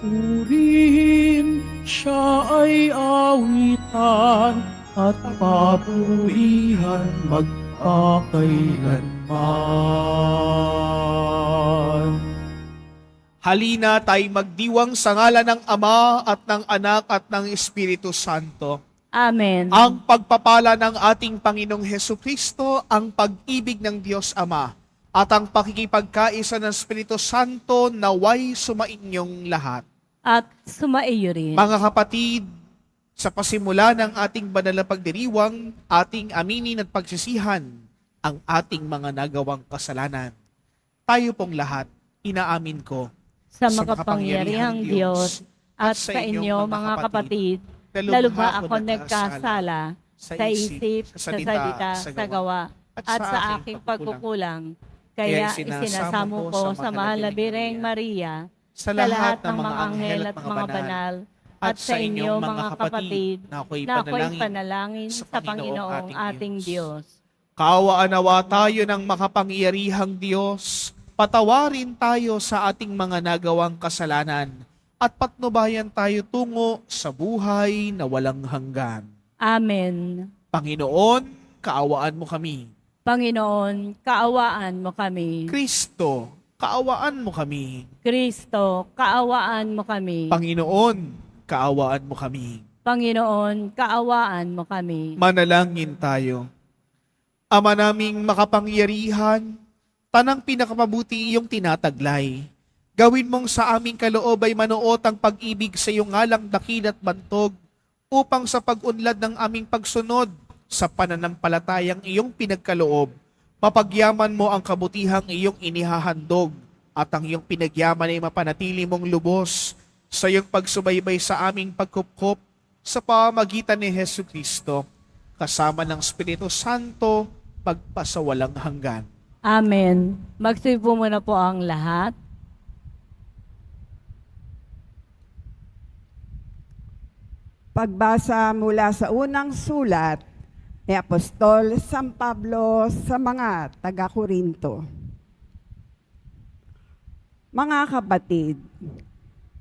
Purihin siya ay awitan at papurihan magpakailanman. Halina tayo magdiwang sa ngalan ng Ama at ng Anak at ng Espiritu Santo. Amen. Ang pagpapala ng ating Panginoong Hesukristo, ang pag-ibig ng Diyos Ama, at ang pakikipagkaisa ng Espiritu Santo naway sumainyong lahat. At sumaiyo rin. Mga kapatid, sa pasimula ng ating banal na pagdiriwang, ating aminin at pagsisihan ang ating mga nagawang kasalanan. Tayo pong lahat, inaamin ko sa makapangyarihang Diyos at sa inyo mga kapatid, lalubha ako nagkasala sa isip, sa salita, sa gawa, at sa aking pagkukulang. Kaya isinasamo ko sa mahal na Birheng Maria, sa lahat ng mga anghel at mga banal, at sa inyo mga kapatid, na ako'y panalangin sa Panginoong ating Diyos. Kaawaan-awa tayo ng makapangyarihang Diyos, patawarin tayo sa ating mga nagawang kasalanan, at patnubayan tayo tungo sa buhay na walang hanggan. Amen. Panginoon, kaawaan mo kami. Panginoon, kaawaan mo kami. Kristo, kaawaan mo kami. Kristo, kaawaan mo kami. Panginoon, kaawaan mo kami. Panginoon, kaawaan mo kami. Manalangin tayo. Ama naming makapangyarihan, tanang pinakamabuti iyong tinataglay. Gawin mong sa aming kaloob ay manuot ang pag-ibig sa iyong ngalang dakil at bantog, upang sa pag-unlad ng aming pagsunod sa pananampalatayang iyong pinagkaloob, mapagyaman mo ang kabutihang iyong inihahandog, at ang iyong pinagyaman ay mapanatili mong lubos sa iyong pagsubaybay sa aming pagkupkop sa pamamagitan ni Hesukristo, kasama ng Espiritu Santo, magpasawalang hanggan. Amen. Magsipo muna po ang lahat. Pagbasa mula sa unang sulat ni Apostol San Pablo sa mga taga-Korinto. Mga kapatid,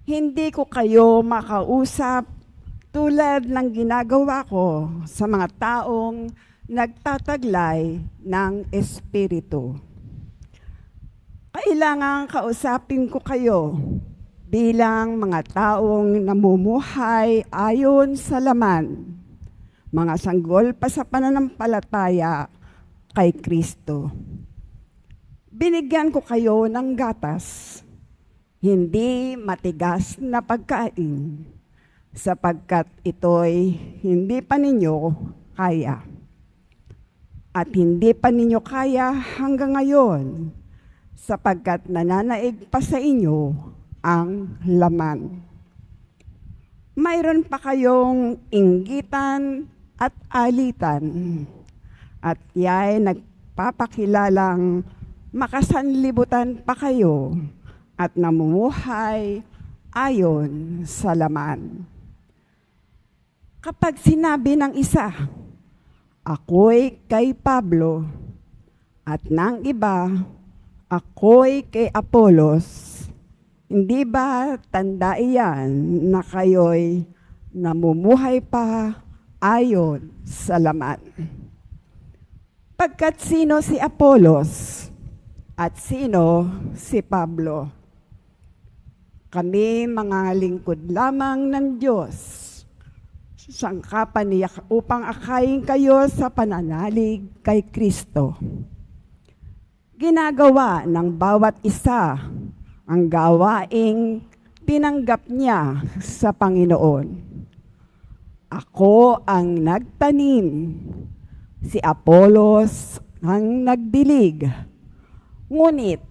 hindi ko kayo makausap tulad ng ginagawa ko sa mga taong nagtataglay ng Espiritu. Kailangang kausapin ko kayo bilang mga taong namumuhay ayon sa laman, mga sanggol pa sa pananampalataya kay Kristo. Binigyan ko kayo ng gatas, hindi matigas na pagkain, sapagkat ito'y hindi pa ninyo kaya. At hindi pa ninyo kaya hanggang ngayon, sapagkat nananaig pa sa inyo ang laman. Mayroon pa kayong inggitan at alitan, at ya'y nagpapakilalang makasanlibutan pa kayo at namumuhay ayon sa laman. Kapag sinabi ng isa, ako'y kay Pablo, at ng iba, ako'y kay Apolos, hindi ba tanda iyan na kayo'y namumuhay pa ayon sa laman? Pagkat sino si Apolos at sino si Pablo? Kami mga lingkod lamang ng Diyos, sangkapan niya upang akayin kayo sa pananalig kay Kristo. Ginagawa ng bawat isa ang gawaing tinanggap niya sa Panginoon. Ako ang nagtanim, si Apolos ang nagdilig, ngunit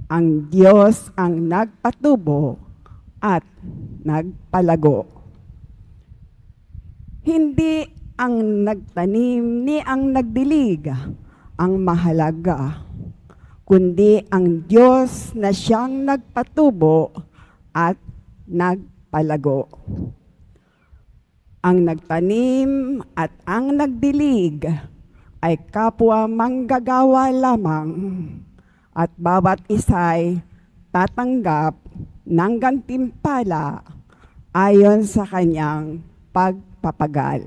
ang Diyos ang nagpatubo at nagpalago. Hindi ang nagtanim ni ang nagdilig ang mahalaga, kundi ang Diyos na siyang nagpatubo at nagpalago. Ang nagtanim at ang nagdilig ay kapwa manggagawa lamang, at bawat isa'y tatanggap ng gantimpala ayon sa kanyang pagpapagal.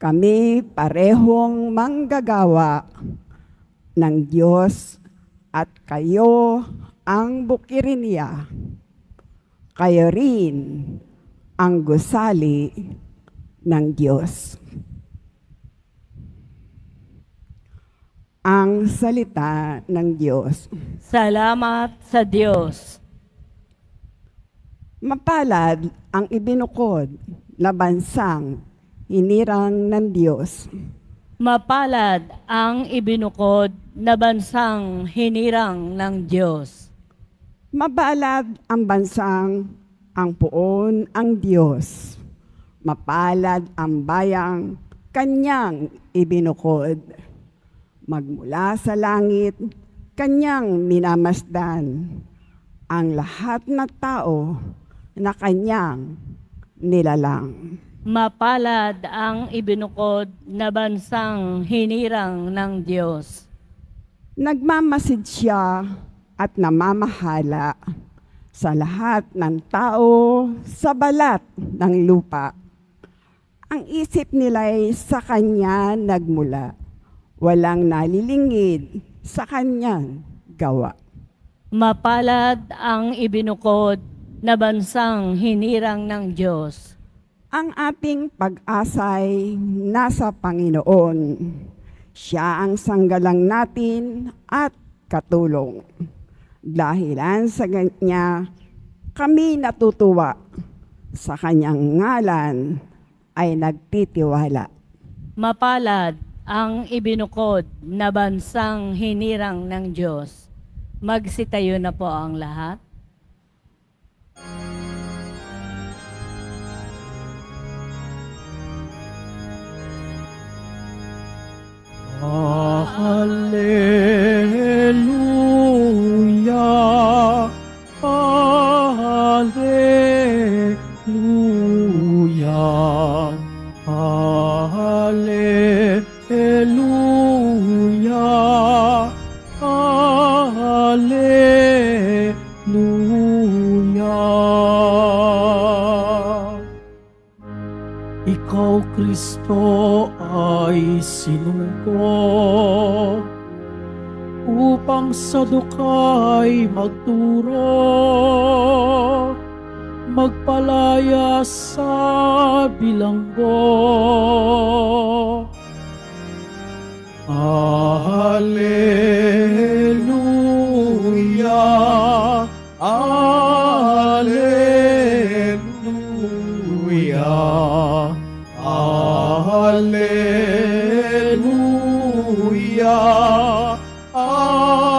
Kami parehong manggagawa ng Diyos at kayo ang bukirin niya. Kayo rin ang gusali ng Diyos. Ang salita ng Diyos. Salamat sa Diyos. Mapalad ang ibinukod na bansang hinirang ng Diyos. Mapalad ang ibinukod na bansang hinirang ng Diyos. Mapalad ang bansang ang puon ang Diyos. Mapalad ang bayang kanyang ibinukod. Magmula sa langit, kanyang minamasdan ang lahat ng tao na kanyang nilalang. Mapalad ang ibinukod na bansang hinirang ng Diyos. Nagmamasid siya at namamahala sa lahat ng tao sa balat ng lupa. Ang isip nila'y sa kanya nagmula. Walang nalilingid sa kanyang gawa. Mapalad ang ibinukod na bansang hinirang ng Diyos. Ang ating pag-asa'y nasa Panginoon. Siya ang sanggalang natin at katulong. Dahilan sa Kanya, kami natutuwa. Sa Kanyang ngalan ay nagtitiwala. Mapalad ang ibinukod na bansang hinirang ng Diyos. Magsitayo na po ang lahat. Hallelujah, Hallelujah, Hallelujah, Hallelujah. Ikaw, Kristo, ay sinugo upang sa dukay magturo, magpalaya sa bilanggo. Hallelujah, Hallelujah, Hallelujah, Hallelujah.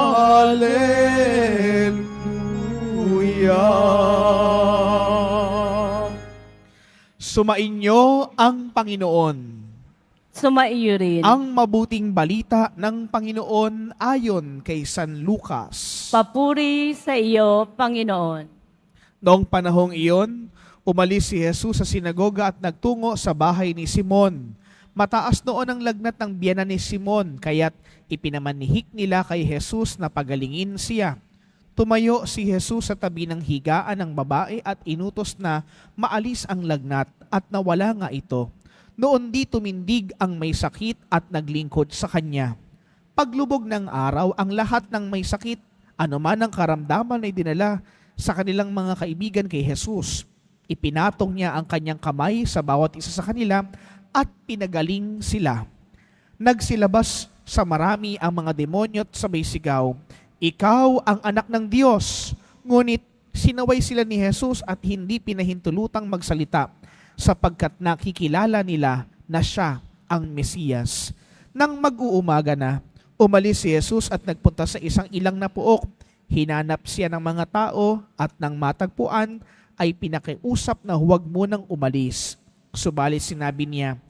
Sumainyo ang Panginoon. Sumaiyo rin. Ang mabuting balita ng Panginoon ayon kay San Lucas. Papuri sa iyo, Panginoon. Noong panahong iyon, umalis si Jesus sa sinagoga at nagtungo sa bahay ni Simon. Mataas noon ang lagnat ng biyanan ni Simon, kaya't ipinamanhik nila kay Jesus na pagalingin siya. Tumayo si Jesus sa tabi ng higaan ng babae at inutos na maalis ang lagnat at nawala nga ito. Noon di tumindig ang may sakit at naglingkod sa kanya. Paglubog ng araw, ang lahat ng may sakit, anuman ang karamdaman ay dinala sa kanilang mga kaibigan kay Jesus. Ipinatong niya ang kanyang kamay sa bawat isa sa kanila at pinagaling sila. Nagsilabas sa marami ang mga demonyo at sabay sigaw, "Ikaw ang anak ng Diyos." Ngunit sinaway sila ni Jesus at hindi pinahintulutang magsalita, sapagkat nakikilala nila na siya ang Mesiyas. Nang mag-uumaga na, umalis si Jesus at nagpunta sa isang ilang na puok. Hinanap siya ng mga tao at nang matagpuan ay pinakiusap na huwag munang umalis. Subalit sinabi niya,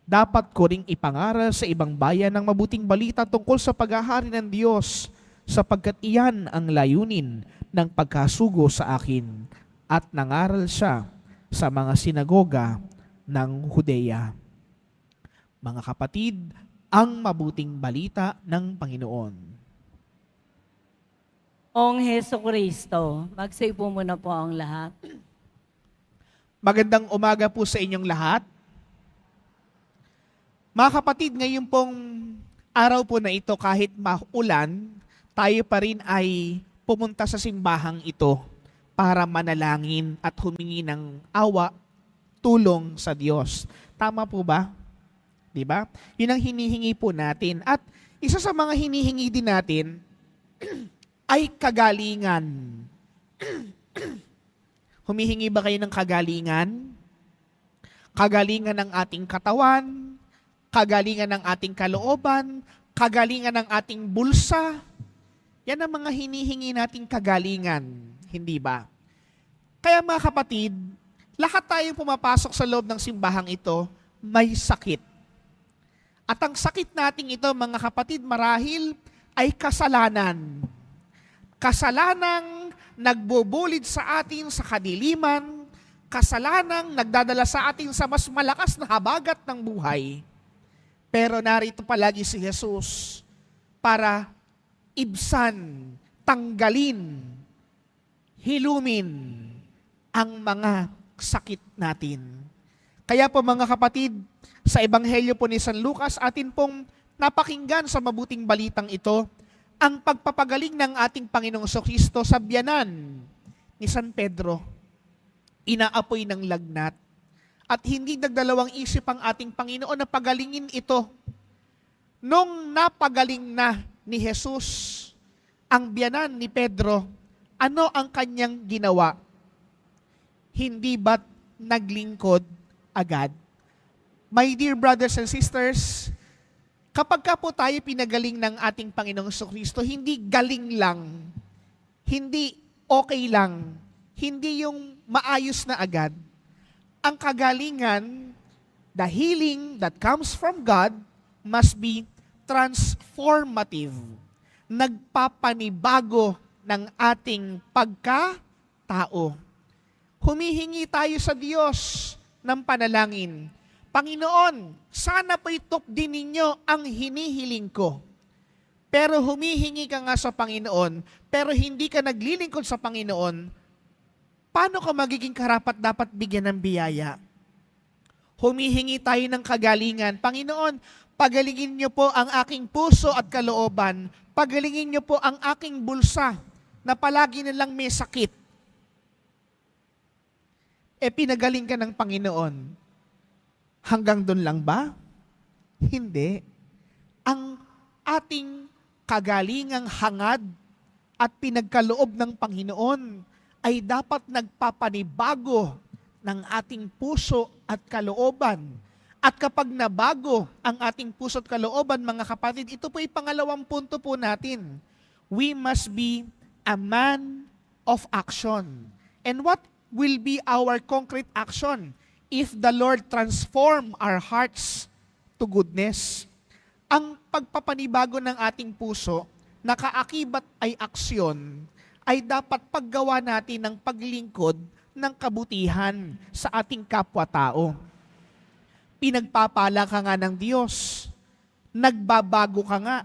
"Dapat ko ring ipangaral sa ibang bayan ng mabuting balita tungkol sa paghahari ng Diyos, sapagkat iyan ang layunin ng pagkasugo sa akin." At nangaral siya sa mga sinagoga ng Judea. Mga kapatid, ang mabuting balita ng Panginoon. Ong Heso Kristo, magsipo muna po ang lahat. Magandang umaga po sa inyong lahat. Mga kapatid, ngayon pong araw po na ito, kahit maulan, tayo pa rin ay pumunta sa simbahang ito para manalangin at humingi ng awa, tulong sa Diyos. Tama po ba? Di ba? Yun ang hinihingi po natin. At isa sa mga hinihingi din natin ay kagalingan. Humihingi ba kayo ng kagalingan? Kagalingan ng ating katawan, kagalingan ng ating kalooban, kagalingan ng ating bulsa. Yan ang mga hinihingi nating kagalingan, hindi ba? Kaya mga kapatid, lahat tayong pumapasok sa loob ng simbahang ito, may sakit. At ang sakit nating ito, mga kapatid, marahil ay kasalanan. Kasalanang nagbubulid sa atin sa kadiliman, kasalanang nagdadala sa atin sa mas malakas na habagat ng buhay. Pero narito palagi si Jesus para ibsan, tanggalin, hilumin ang mga sakit natin. Kaya po mga kapatid, sa Ebanghelyo po ni San Lucas, atin pong napakinggan sa mabuting balitang ito, ang pagpapagaling ng ating Panginoong Kristo sa biyanan ni San Pedro, inaapoy ng lagnat. At hindi nagdalawang isip ang ating Panginoon na pagalingin ito. Nung napagaling na ni Jesus ang biyanan ni Pedro, ano ang kanyang ginawa? Hindi ba't naglingkod agad? My dear brothers and sisters, kapag ka po tayo pinagaling ng ating Panginoong Kristo, hindi galing lang, hindi okay lang, hindi yung maayos na agad. Ang kagalingan, the healing that comes from God, must be transformative. Nagpapanibago ng ating pagkatao. Humihingi tayo sa Diyos ng panalangin. Panginoon, sana po'y din ninyo ang hinihiling ko. Pero humihingi ka nga sa Panginoon, pero hindi ka naglilingkod sa Panginoon, paano ka magiging karapat-dapat bigyan ng biyaya? Humihingi tayo ng kagalingan. Panginoon, pagalingin niyo po ang aking puso at kalooban. Pagalingin niyo po ang aking bulsa na palagi nilang may sakit. Pinagaling ka ng Panginoon. Hanggang doon lang ba? Hindi. Ang ating kagalingang hangad at pinagkaloob ng Panginoon ay dapat nagpapanibago ng ating puso at kalooban. At kapag nabago ang ating puso at kalooban, mga kapatid, ito po ay pangalawang punto po natin. We must be a man of action. And what will be our concrete action if the Lord transform our hearts to goodness? Ang pagpapanibago ng ating puso, na kaakibat ay aksyon, ay dapat paggawa natin ng paglingkod ng kabutihan sa ating kapwa-tao. Pinagpapala ka nga ng Diyos, nagbabago ka nga,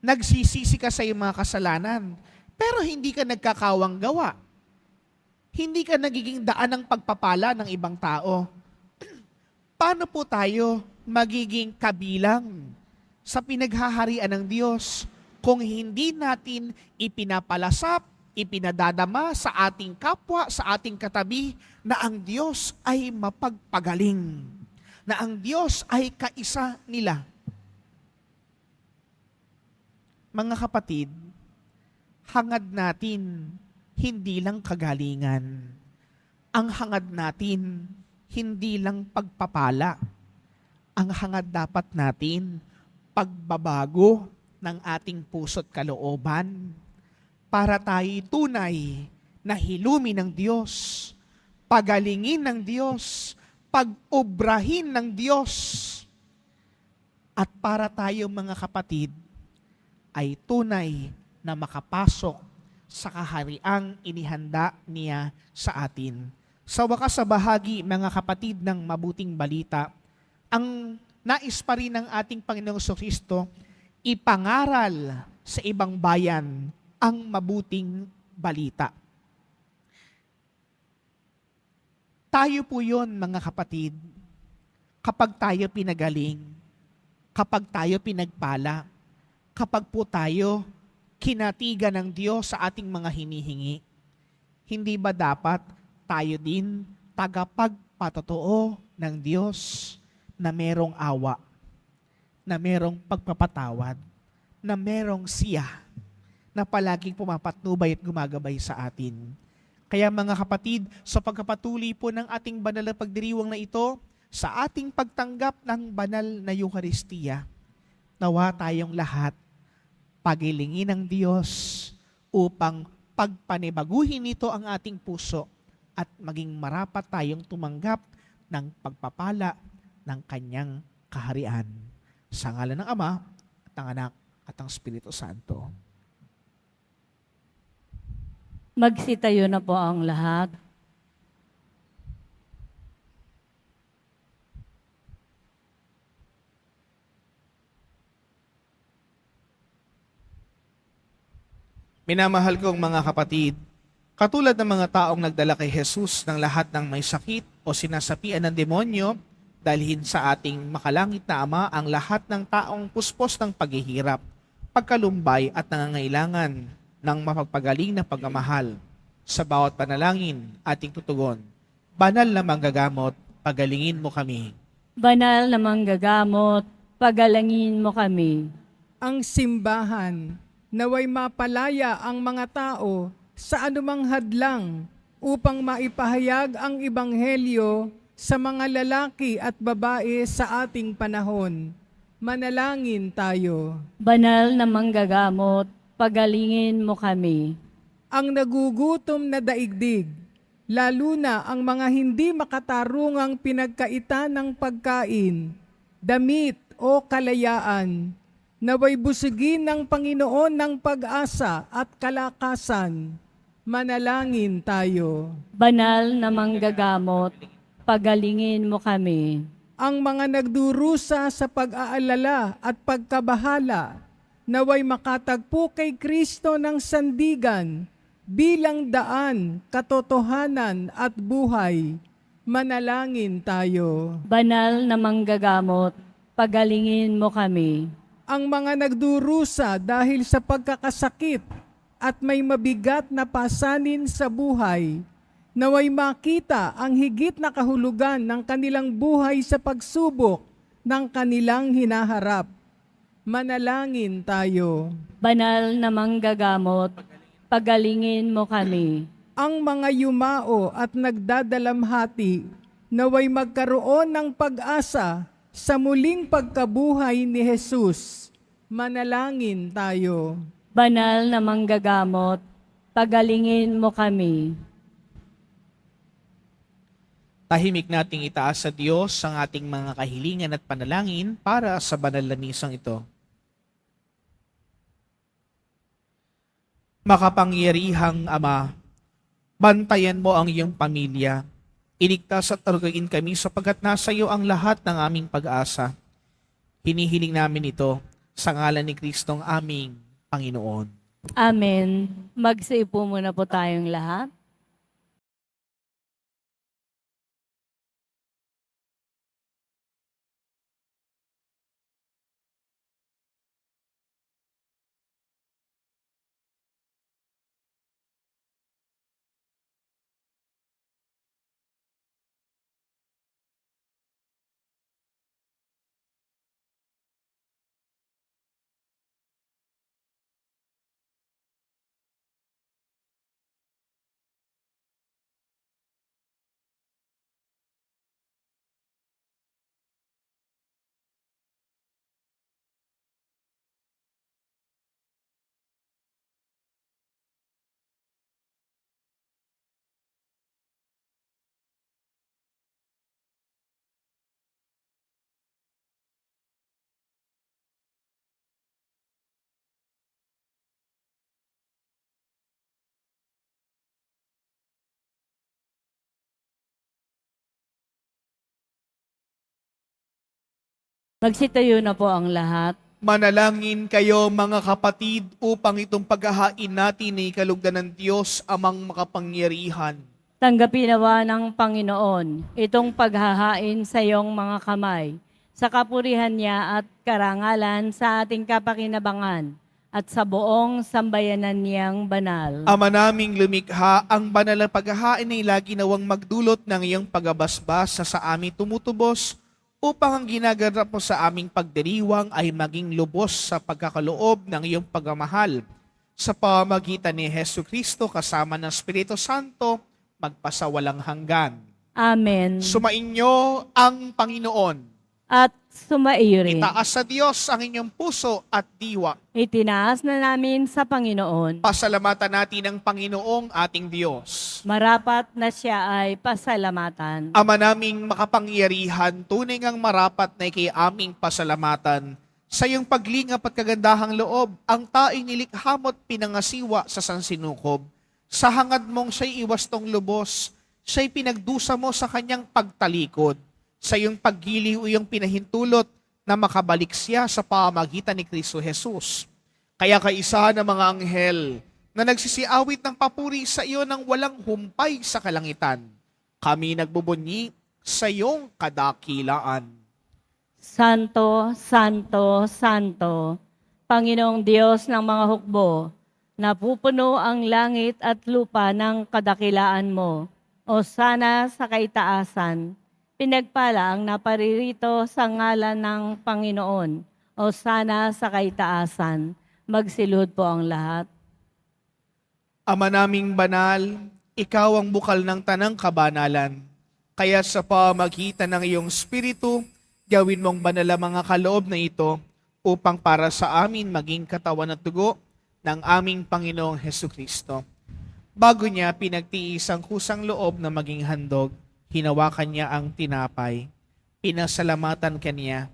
nagsisisi ka sa iyong mga kasalanan, pero hindi ka nagkakawang gawa. Hindi ka nagiging daan ng pagpapala ng ibang tao. Paano po tayo magiging kabilang sa pinaghaharian ng Diyos kung hindi natin ipinapalasap, ipinadadama sa ating kapwa, sa ating katabi, na ang Diyos ay mapagpagaling, na ang Diyos ay kaisa nila? Mga kapatid, hangad natin hindi lang kagalingan. Ang hangad natin, hindi lang pagpapala. Ang hangad dapat natin, pagbabago ng ating puso't kalooban para tayo tunay na hilumi ng Diyos, pagalingin ng Diyos, pag-obrahin ng Diyos. At para tayo mga kapatid, ay tunay na makapasok sa kahariang inihanda niya sa atin. Sa wakas sa bahagi, mga kapatid, ng mabuting balita, ang nais pa rin ng ating Panginoong Kristo, ipangaral sa ibang bayan ang mabuting balita. Tayo po yon mga kapatid, kapag tayo pinagaling, kapag tayo pinagpala, kapag po tayo kinatigan ng Diyos sa ating mga hinihingi, hindi ba dapat tayo din tagapagpatotoo ng Diyos na merong awa, na merong pagpapatawad, na merong siya na palaging pumapatnubay at gumagabay sa atin. Kaya mga kapatid, sa pagkapatuloy po ng ating banal na pagdiriwang na ito, sa ating pagtanggap ng banal na Eucharistia, nawa tayong lahat pagilingin ng Diyos upang pagpanibaguhin nito ang ating puso at maging marapat tayong tumanggap ng pagpapala ng Kanyang kaharian. Sa ngalan ng Ama, at ng Anak, at ng Espiritu Santo. Magsitayo na po ang lahat. Minamahal kong mga kapatid, katulad ng mga taong nagdala kay Jesus ng lahat ng may sakit o sinasapian ng demonyo, dalhin sa ating makalangit na Ama ang lahat ng taong puspos ng paghihirap, pagkalumbay at nangangailangan ng mapagpagaling na pagmamahal. Sa bawat panalangin, ating tutugon, Banal na Manggagamot, pagalingin mo kami. Banal na Manggagamot, pagalangin mo kami. Ang simbahan, naway mapalaya ang mga tao sa anumang hadlang upang maipahayag ang ebanghelyo sa mga lalaki at babae sa ating panahon. Manalangin tayo. Banal na Manggagamot, pagalingin mo kami. Ang nagugutom na daigdig, lalo na ang mga hindi makatarungang pinagkaitan ng pagkain, damit o kalayaan, naway busigin ng Panginoon ng pag-asa at kalakasan. Manalangin tayo. Banal na Manggagamot, pagalingin mo kami. Ang mga nagdurusa sa pag-aalala at pagkabahala, naway makatagpo kay Kristo ng sandigan bilang daan, katotohanan at buhay. Manalangin tayo. Banal na Manggagamot, pagalingin mo kami. Ang mga nagdurusa dahil sa pagkakasakit at may mabigat na pasanin sa buhay, naway makita ang higit na kahulugan ng kanilang buhay sa pagsubok ng kanilang hinaharap. Manalangin tayo. Banal na Manggagamot, pagalingin mo kami. Ang mga yumao at nagdadalamhati, naway magkaroon ng pag-asa sa muling pagkabuhay ni Jesus. Manalangin tayo. Banal na Manggagamot, pagalingin mo kami. Tahimik nating itaas sa Diyos ang ating mga kahilingan at panalangin para sa banal na misang ito. Makapangyarihang Ama, bantayan mo ang iyong pamilya. Iligtas at tarugain kami sapagkat nasa iyo ang lahat ng aming pag-asa. Hinihiling namin ito sa ngalan ni Kristong aming Panginoon. Amen. Magsiupo muna po tayong lahat. Magsitayo na po ang lahat. Manalangin kayo mga kapatid upang itong paghahain natin ay kalugdan ng Diyos amang makapangyarihan. Tanggapin nawa ng Panginoon itong paghahain sa iyong mga kamay, sa kapurihan niya at karangalan sa ating kapakinabangan at sa buong sambayanan niyang banal. Ama naming lumikha, ang banal na paghahain ay lagi nawang magdulot ng iyong pagabasbas sa aming tumutubos upang ang ginaganap mo sa aming pagdiriwang ay maging lubos sa pagkakaloob ng iyong pagmamahal. Sa pamamagitan ni Jesucristo kasama ng Espiritu Santo, magpasawalang hanggan. Amen. Sumainyo ang Panginoon. At sumaiyo rin. Itaas sa Diyos ang inyong puso at diwa. Itinaas na namin sa Panginoon. Pasalamatan natin ang Panginoong ating Diyos. Marapat na siya ay pasalamatan. Ama naming makapangyarihan, tunay ngang marapat na ikay aming pasalamatan. Sa iyong paglingap at kagandahang loob, ang taing nilikha mo't pinangasiwa sa sansinukob. Sa hangad mong siya'y iwastong lubos, siya'y pinagdusa mo sa kanyang pagtalikod. Sa iyong paggiliw iyong pinahintulot na makabalik siya sa pamamagitan ni Kristo Jesus. Kaya kaisa ng mga anghel na nagsisiawit ng papuri sa iyo ng walang humpay sa kalangitan, kami nagbubunyi sa iyong kadakilaan. Santo, Santo, Santo, Panginoong Diyos ng mga hukbo, napupuno ang langit at lupa ng kadakilaan mo. O sana sa kaitaasan, pinagpala ang naparirito sa ngalan ng Panginoon. O sana sa kaitaasan, magsilud po ang lahat. Ama naming banal, ikaw ang bukal ng tanang kabanalan. Kaya sa pamagitan ng iyong Espiritu, gawin mong banal ang mga kaloob na ito upang para sa amin maging katawan at dugo ng aming Panginoong Hesukristo. Bago niya pinagtiis ang kusang loob na maging handog, hinawakan niya ang tinapay, pinasalamatan kaniya,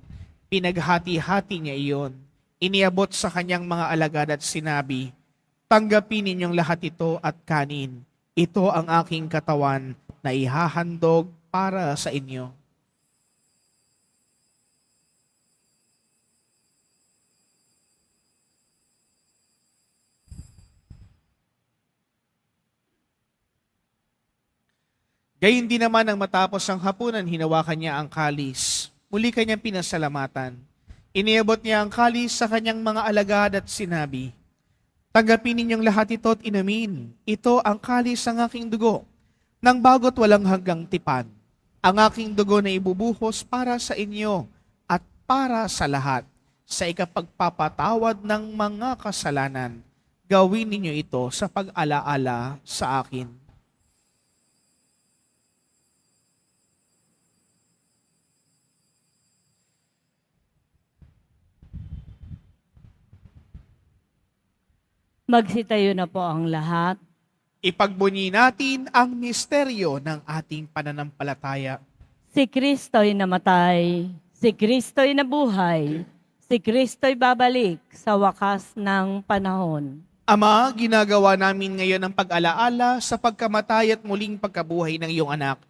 pinaghati-hati niya iyon, iniabot sa kanyang mga alagad at sinabi, tanggapin ninyong lahat ito at kanin. Ito ang aking katawan na ihahandog para sa inyo. Gayun din naman nang matapos ang hapunan, hinawakan niya ang kalis. Muli kanyang pinasalamatan. Iniabot niya ang kalis sa kanyang mga alagad at sinabi, tanggapin ninyong lahat ito at inumin. Ito ang kalis ng aking dugo, nang bago't walang hanggang tipan. Ang aking dugo na ibubuhos para sa inyo at para sa lahat, sa ikapagpapatawad ng mga kasalanan. Gawin ninyo ito sa pag-alaala sa akin. Magsitayo na po ang lahat. Ipagbunyi natin ang misteryo ng ating pananampalataya. Si Kristo'y namatay, si Kristo'y nabuhay, si Kristo'y babalik sa wakas ng panahon. Ama, ginagawa namin ngayon ang pag-alaala sa pagkamatay at muling pagkabuhay ng iyong anak.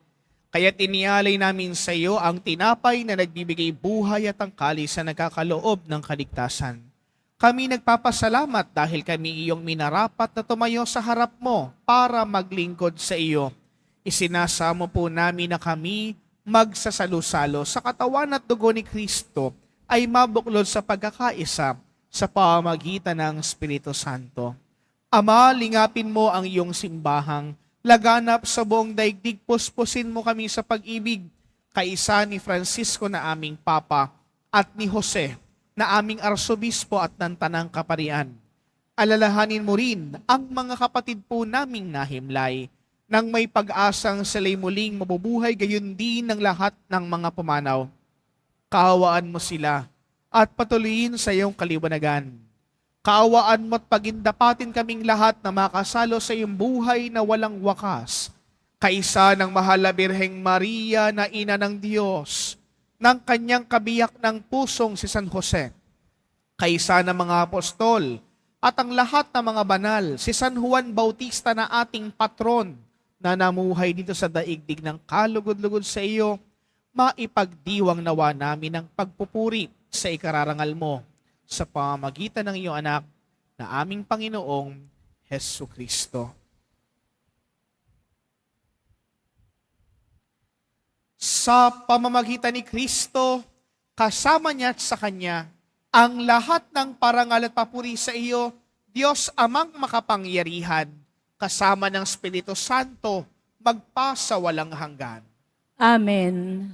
Kaya't inialay namin sa iyo ang tinapay na nagbibigay buhay at ang kalis na nagkakaloob ng kaligtasan. Kami nagpapasalamat dahil kami iyong minarapat na tumayo sa harap mo para maglingkod sa iyo. Isinasamo po namin na kami magsasalo-salo sa katawan at dugo ni Kristo ay mabuklod sa pagkakaisa sa pamamagitan ng Espiritu Santo. Ama, lingapin mo ang iyong simbahang laganap sa buong daigdig, puspusin mo kami sa pag-ibig, kaisa ni Francisco na aming Papa at ni Jose na aming arsobispo at ng Tanang Kaparian. Alalahanin mo rin ang mga kapatid po naming nahimlay nang may pag-asang sila'y muling mabubuhay gayon din ng lahat ng mga pumanaw. Kaawaan mo sila at patuloyin sa iyong kaliwanagan. Kaawaan mo at pagindapatin kaming lahat na makasalo sa iyong buhay na walang wakas, kaisa ng mahal na Birheng Maria na ina ng Diyos, ng kanyang kabiyak ng pusong si San Jose, kaisa ng mga apostol, at ang lahat ng mga banal, si San Juan Bautista na ating patron, na namuhay dito sa daigdig ng kalugod-lugod sa iyo, maipagdiwang nawa namin ang pagpupuri sa ikararangal mo. sa pamamagitan ng iyong anak na aming Panginoong Hesu Kristo. Sa pamamagitan ni Kristo, kasama niya at sa Kanya, ang lahat ng parangal at papuri sa iyo, Diyos Amang makapangyarihan, kasama ng Espiritu Santo, magpasa walang hanggan. Amen.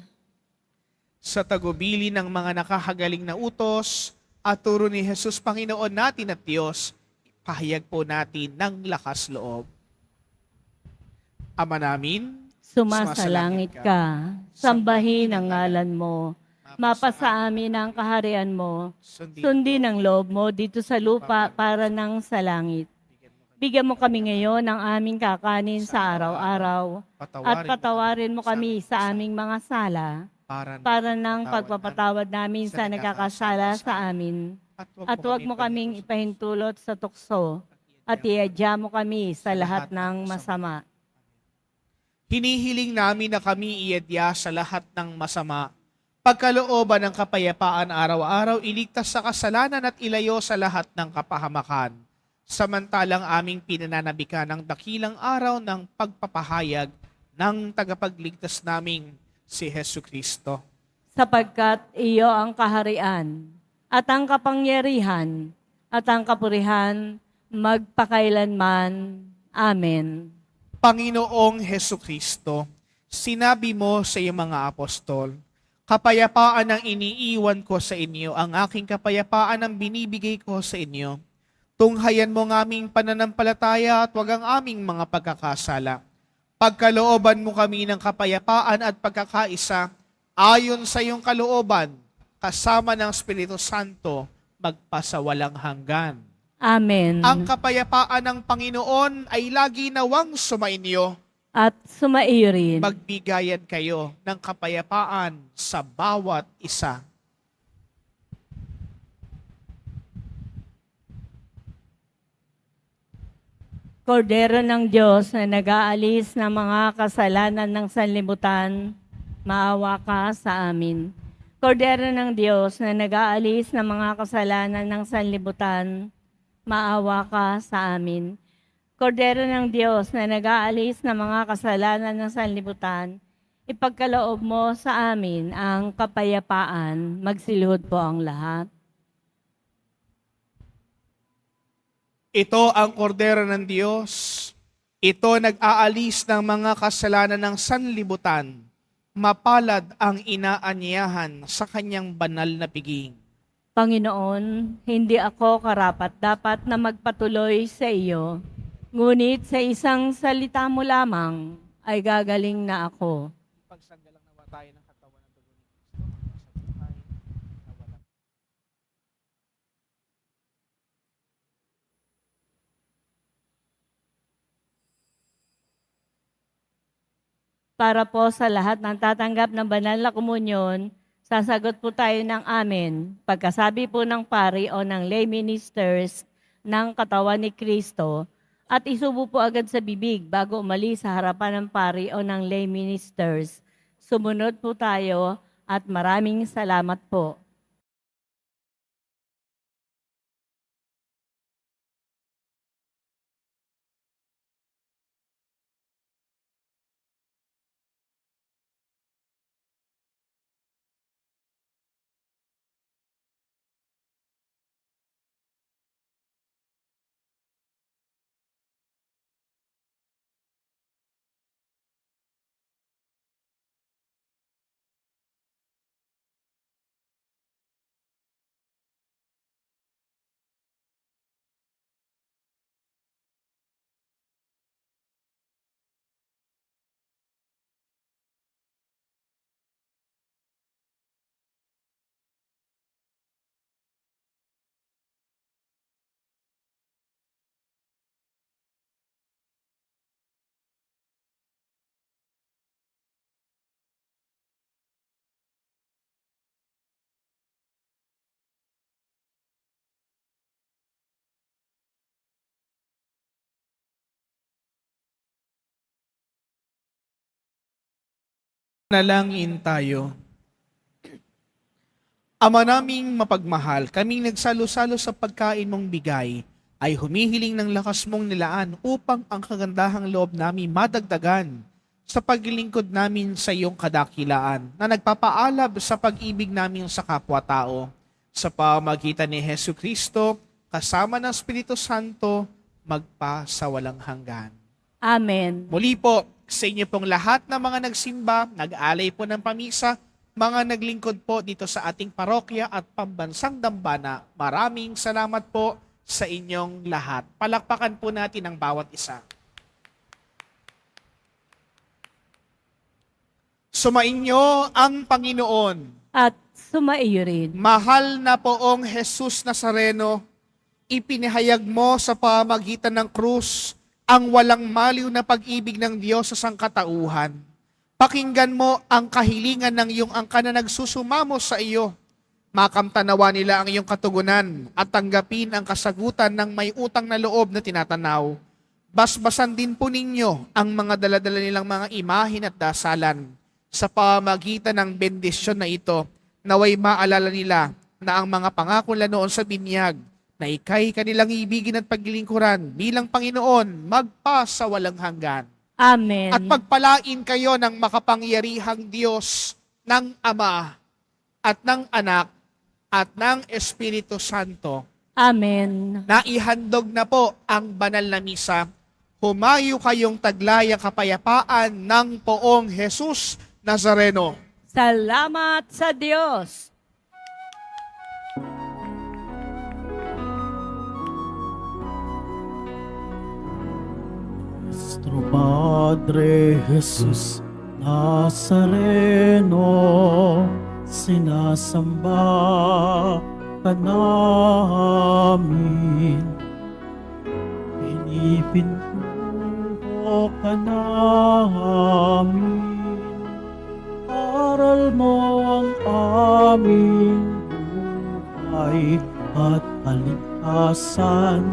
Sa tagubili ng mga nakahagaling na utos at turo ni Jesus Panginoon natin at Diyos, pahayag po natin ng lakas loob. Ama namin, Sumasalangit ka, sambahin ang ngalan mo, mapasa amin ang kaharian mo, sundin ang loob mo dito sa lupa para ng sa langit. Bigyan mo kami ngayon ng aming kakanin sa araw-araw at patawarin mo kami sa aming mga sala para ng pagpapatawad namin sa nagkakasala sa amin. At huwag mo kaming ipahintulot sa tukso at iadya mo kami sa lahat ng masama. Hinihiling namin na kami iadya sa lahat ng masama, pagkalooban ng kapayapaan araw-araw, iligtas sa kasalanan at ilayo sa lahat ng kapahamakan. Samantalang aming pinananabikan ang dakilang araw ng pagpapahayag ng tagapagligtas naming si Hesu Kristo. Sapagkat iyo ang kaharian at ang kapangyarihan at ang kapurihan magpakailanman. Amen. Panginoong Hesu Kristo, sinabi mo sa iyong mga apostol, kapayapaan ang iniiwan ko sa inyo, ang aking kapayapaan ang binibigay ko sa inyo. Tunghayan mo ng aming pananampalataya at wag ang aming mga pagkakasala. Pagkalooban mo kami ng kapayapaan at pagkakaisa, ayon sa iyong kalooban, kasama ng Espiritu Santo, magpasawalang hanggan. Amen. Ang kapayapaan ng Panginoon ay lagi nawang sumainyo. At sumaiyo rin. Magbigayan kayo ng kapayapaan sa bawat isa. Kordero ng Diyos na nag-aalis ng mga kasalanan ng sanlibutan, maawa ka sa amin. Kordero ng Diyos na nag-aalis ng mga kasalanan ng sanlibutan, maawa ka sa amin. Kordero ng Diyos na nag-aalis ng mga kasalanan ng sanlibutan, ipagkaloob mo sa amin ang kapayapaan. Magsilihod po ang lahat. Ito ang kordero ng Diyos. Ito nag-aalis ng mga kasalanan ng sanlibutan. Mapalad ang inaanyahan sa kanyang banal na piging. Panginoon, hindi ako karapat-dapat na magpatuloy sa iyo, ngunit sa isang salita mo lamang ay gagaling na ako. Pagsanggalang nawa tayo ng katawan ng dugo ni Kristo sa buhay na walang Para po sa lahat ng tatanggap ng banal na komunyon, sasagot po tayo ng amen. Pagkasabi po ng pari o ng lay ministers ng katawan ni Kristo at isubo po agad sa bibig bago umalis sa harapan ng pari o ng lay ministers. Sumunod po tayo at maraming salamat po. Nalangin tayo. Ama naming mapagmahal, kaming nagsalo-salo sa pagkain mong bigay, ay humihiling ng lakas mong nilaan upang ang kagandahang loob namin madagdagan sa paglilingkod namin sa iyong kadakilaan na nagpapaalab sa pag-ibig namin sa kapwa-tao. Sa pamagitan ni Hesu Kristo, kasama ng Espiritu Santo, magpa sa walang hanggan. Amen. Muli po, sa inyo pong lahat na mga nagsimba, nag-alay po ng pamisa, mga naglingkod po dito sa ating parokya at pambansang dambana, maraming salamat po sa inyong lahat. Palakpakan po natin ang bawat isa. Sumainyo ang Panginoon. At sumaiyo rin. Mahal na poong Jesus Nazareno, ipinahayag mo sa pamagitan ng krus ang walang maliw na pag-ibig ng Diyos sa sangkatauhan. Pakinggan mo ang kahilingan ng iyong angkan na nagsusumamo sa iyo. Makamtanawa nila ang iyong katugunan at tanggapin ang kasagutan ng may utang na loob na tinatanaw. Basbasan din po ninyo ang mga daladala nilang mga imahin at dasalan. Sa pamagitan ng bendisyon na ito, naway maalala nila na ang mga pangako nila noon sa binyag, na ika'y kanilang ibigin at paglilingkuran bilang Panginoon, magpa sa walang hanggan. Amen. At pagpalain kayo ng makapangyarihang Diyos, ng Ama, at ng Anak, at ng Espiritu Santo. Amen. Naihandog na po ang banal na misa. Humayo kayong taglayang kapayapaan ng poong Jesus Nazareno. Salamat sa Diyos. Nuestro Padre Jesus Nazareno, sinasamba ka namin, pinipintuho ka namin, aral mo ang aming buhay at kaligtasan.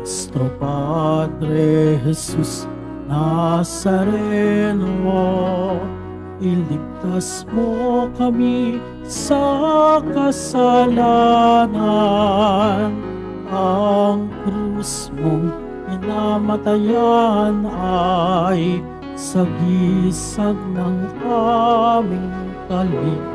Nuestro Padre Jesus Nazareno, iligtas mo kami sa kasalanan. Ang krus mong pinamatayan ay sagisag ng aming kaligtasan.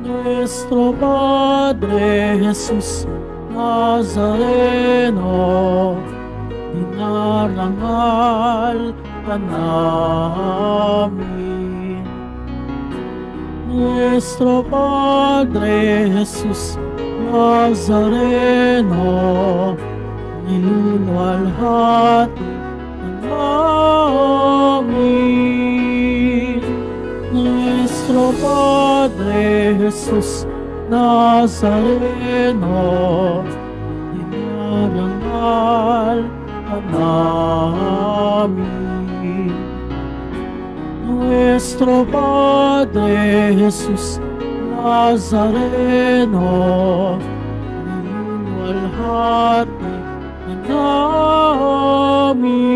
Nuestro Padre Jesus Nazareno, dinarangal ka namin. Nuestro Padre Jesus Nazareno, niluluwalhati ka namin. Nuestro Padre Jesus Nazareno, dinarangal ka namin. Nuestro Padre Jesus Nazareno, niluluwalhati ka namin.